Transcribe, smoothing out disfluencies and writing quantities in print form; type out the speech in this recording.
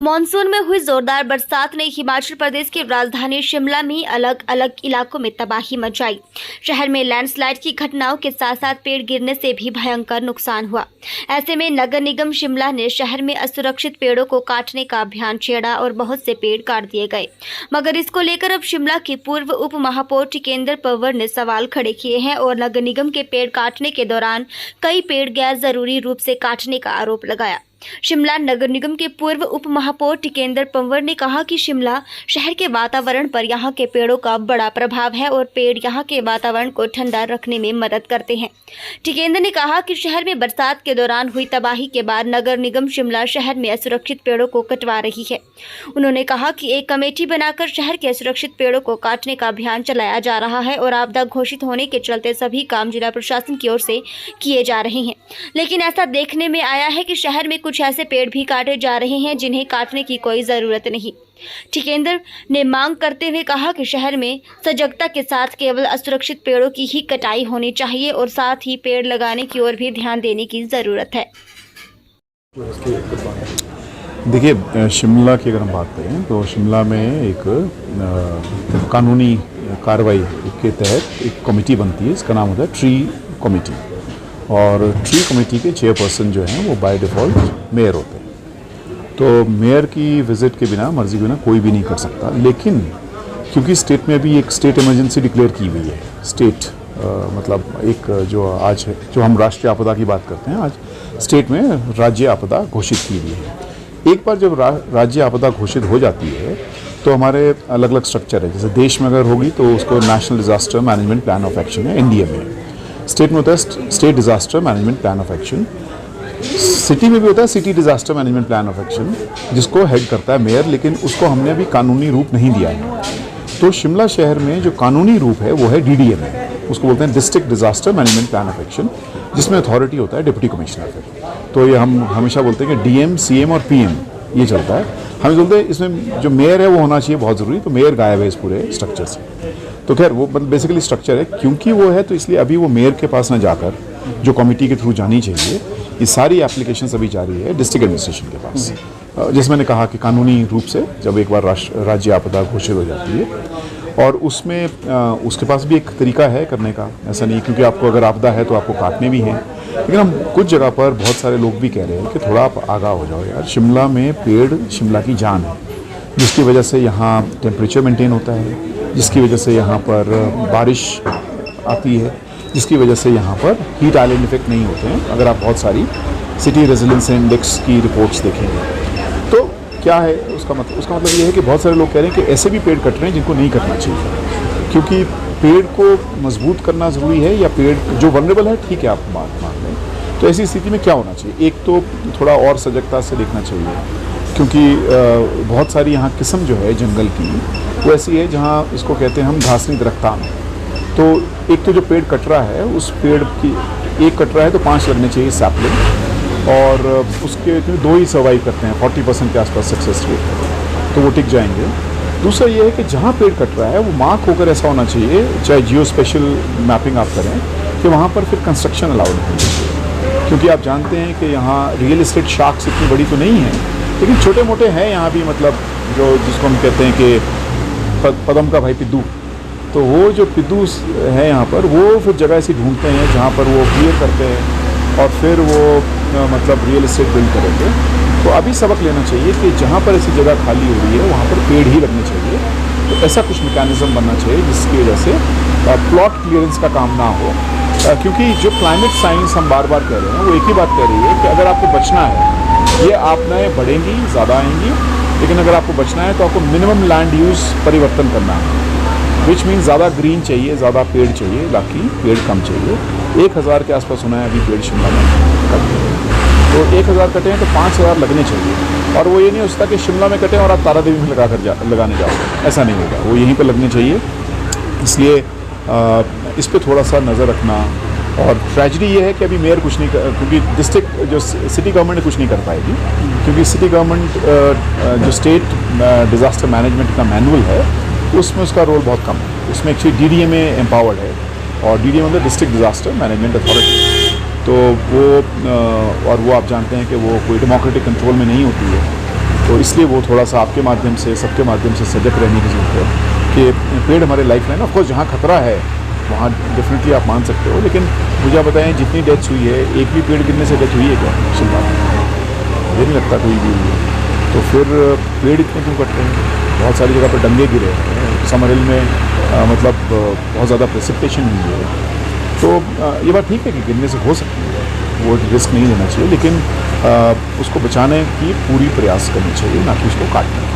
Monsoon में हुई जोरदार बरसात ने हिमाचल प्रदेश की राजधानी शिमला में अलग अलग इलाकों में तबाही मचाई। शहर में लैंडस्लाइड की घटनाओं के साथ साथ पेड़ गिरने से भी भयंकर नुकसान हुआ। ऐसे में नगर निगम शिमला ने शहर में असुरक्षित पेड़ों को काटने का अभियान छेड़ा और बहुत से पेड़ काट दिए गए। मगर इसको लेकर अब शिमला के पूर्व उप महापौर टिकेंद्र पंवर ने सवाल खड़े किए हैं और नगर निगम के पेड़ काटने के दौरान कई पेड़ गैर जरूरी रूप से काटने का आरोप लगाया। शिमला नगर निगम के पूर्व उप महापौर टिकेंद्र पंवर ने कहा कि शिमला शहर के वातावरण पर यहां के पेड़ों का बड़ा प्रभाव है और पेड़ यहां के वातावरण को ठंडा रखने में मदद करते हैं। टिकेंद्र ने कहा कि शहर में बरसात के दौरान हुई तबाही के बाद नगर निगम शिमला शहर में असुरक्षित पेड़ों को कटवा रही है। उन्होंने कहा कि एक कमेटी बनाकर शहर के असुरक्षित पेड़ों को काटने का अभियान चलाया जा रहा है और आपदा घोषित होने के चलते सभी काम जिला प्रशासन की ओर से किए जा रहे हैं। लेकिन ऐसा देखने में आया है कि शहर में कुछ ऐसे पेड़ भी काटे जा रहे हैं जिन्हें काटने की कोई जरूरत नहीं। टिकेंद्र ने मांग करते हुए कहा कि शहर में सजगता के साथ केवल असुरक्षित पेड़ों की ही कटाई होनी चाहिए और साथ ही पेड़ लगाने की ओर भी ध्यान देने की जरूरत है। देखिए, शिमला की अगर हम बात करें तो शिमला में एक कानूनी कार्रवाई के तहत एक कमेटी बनती है। इसका नाम होता है ट्री कमेटी और ट्री कमेटी के चेयरपर्सन जो हैं वो बाय डिफ़ॉल्ट मेयर होते हैं। तो मेयर की विज़िट के बिना, मर्जी के बिना कोई भी नहीं कर सकता। लेकिन क्योंकि स्टेट में अभी एक स्टेट इमरजेंसी डिक्लेयर की हुई है, स्टेट मतलब एक जो आज है, जो हम राष्ट्रीय आपदा की बात करते हैं, आज स्टेट में राज्य आपदा घोषित की हुई है। एक बार जब राज्य आपदा घोषित हो जाती है तो हमारे अलग अलग स्ट्रक्चर है। जैसे देश में अगर होगी तो उसको national disaster management plan of action है, एनडीएम है। स्टेट में होता है state disaster management plan of action. City में भी होता है city disaster management plan of action, जिसको हेड करता है मेयर, लेकिन उसको हमने अभी कानूनी रूप नहीं दिया है। तो शिमला शहर में जो कानूनी रूप है वो है डीडीएम है, उसको बोलते हैं district disaster management plan of action, जिसमें अथॉरिटी होता है डिप्टी कमिश्नर। तो ये हम हमेशा बोलते हैं कि डीएम, सीएम और पीएम ये चलता है। हम बोलते हैं इसमें जो मेयर है वो होना चाहिए बहुत ज़रूरी, तो मेयर गायब है इस पूरे स्ट्रक्चर से। तो खैर वो बेसिकली स्ट्रक्चर है, क्योंकि वो है तो इसलिए अभी वो मेयर के पास ना जाकर जो कमेटी के थ्रू जानी चाहिए, ये सारी एप्लीकेशंस अभी जारी है डिस्ट्रिक्ट एडमिनिस्ट्रेशन के पास। जैसे मैंने कहा कि कानूनी रूप से जब एक बार राज्य आपदा घोषित हो जाती है और उसमें उसके पास भी एक तरीका है करने का। ऐसा नहीं क्योंकि आपको अगर आपदा है तो आपको काटने भी हैं, लेकिन हम कुछ जगह पर बहुत सारे लोग भी कह रहे हैं कि थोड़ा आप आगाह हो जाओ यार, शिमला में पेड़ शिमला की जान है, जिसकी वजह से यहाँ टेम्परेचर मेंटेन होता है, जिसकी वजह से यहाँ पर बारिश आती है, जिसकी वजह से यहाँ पर हीट आइलैंड इफेक्ट नहीं होते हैं। अगर आप बहुत सारी सिटी रेजिडेंस इंडेक्स की रिपोर्ट्स देखेंगे तो क्या है उसका मतलब ये है कि बहुत सारे लोग कह रहे हैं कि ऐसे भी पेड़ कट रहे हैं जिनको नहीं कटना चाहिए, क्योंकि पेड़ को मजबूत करना ज़रूरी है, या पेड़ जो वनरेबल है ठीक है आप बात मान लें। तो ऐसी स्थिति में क्या होना चाहिए, एक तो थोड़ा और सजगता से देखना चाहिए, क्योंकि बहुत सारी यहाँ किस्म जो है जंगल की वो ऐसी है जहाँ इसको कहते हैं हम घासनी दरख्तान। तो एक तो जो पेड़ कट रहा है उस पेड़ की एक कट रहा है तो 5 लगने चाहिए सैपलिंग, और उसके 2 ही सर्वाइव करते हैं, 40% के आसपास सक्सेस रेट है, तो वो टिक जाएंगे। दूसरा ये है कि जहाँ पेड़ कट रहा है वो मार्क होकर ऐसा होना चाहिए, चाहे जियो स्पेशल मैपिंग आप करें, कि वहाँ पर फिर कंस्ट्रक्शन अलाउड होनी चाहिए। क्योंकि आप जानते हैं कि यहाँ रियल इस्टेट शार्क्स इतनी बड़ी तो नहीं है, लेकिन छोटे मोटे हैं यहाँ भी, मतलब जो जिसको हम कहते हैं कि पदम का भाई पिद्दू। तो वो जो पिद्दू है यहाँ पर, वो फिर जगह ऐसी ढूंढते हैं जहाँ पर वो क्लियर करते हैं और फिर वो मतलब रियल इस्टेट बिल्ड करेंगे। तो अभी सबक लेना चाहिए कि जहाँ पर ऐसी जगह खाली हो रही है वहाँ पर पेड़ ही लगने चाहिए। तो ऐसा कुछ मैकेनिज्म बनना चाहिए जिसकी वजह से प्लॉट क्लियरेंस का काम ना हो, क्योंकि जो क्लाइमेट साइंस हम बार बार कह रहे हैं वो एक ही बात कह रही है कि अगर आपको बचना है, ये आपदाएँ बढ़ेंगी, ज़्यादा आएंगी, लेकिन अगर आपको बचना है तो आपको मिनिमम लैंड यूज़ परिवर्तन करना है, विच मीन ज़्यादा ग्रीन चाहिए, ज़्यादा पेड़ चाहिए, बाकी पेड़ कम चाहिए। 1000 के आसपास होना है अभी पेड़ शिमला में कटे, तो 1000 कटे हैं तो 5000 लगने चाहिए। और वो ये नहीं हो सकता कि शिमला में कटे और आप तारादेवी में लगाने जाओ, ऐसा नहीं होगा, वो यहीं पर लगने चाहिए। इसलिए इस पर थोड़ा सा नज़र रखना। और ट्रेजेडी ये है कि अभी मेयर कुछ नहीं क्योंकि डिस्ट्रिक्ट जो सिटी गवर्नमेंट कुछ नहीं कर पाएगी, क्योंकि सिटी गवर्नमेंट जो स्टेट डिज़ास्टर मैनेजमेंट का मैनुअल है उसमें उसका रोल बहुत कम है। उसमें एक्चुअली डीडीएम एम्पावर्ड है, और डीडीएम मतलब डिस्ट्रिक्ट डिज़ास्टर मैनेजमेंट अथॉरिटी। तो वो और वो आप जानते हैं कि वो कोई डेमोक्रेटिक कंट्रोल में नहीं होती है। तो इसलिए वो थोड़ा सा आपके माध्यम से, सबके माध्यम से सजग रहने की ज़रूरत है कि पेड़ हमारे लाइफ लाइन। ऑफकोर्स जहाँ खतरा है वहाँ डेफिनेटली आप मान सकते हो, लेकिन मुझे आप बताएं जितनी डेथ्स हुई है, एक भी पेड़ गिरने से डेथ हुई है क्या शिमला में? मुझे नहीं लगता कोई भी हुई है। तो फिर पेड़ इतने क्यों कट रहे हैं? बहुत सारी जगह पर डंगे गिरे हैं, समर हिल में मतलब बहुत ज़्यादा प्रेसिपिटेशन हुई है। तो ये बात ठीक है कि गिरने से हो सकती है, वो रिस्क नहीं लेना चाहिए, लेकिन उसको बचाने की पूरी प्रयास करनी चाहिए, ना कि उसको काटने की।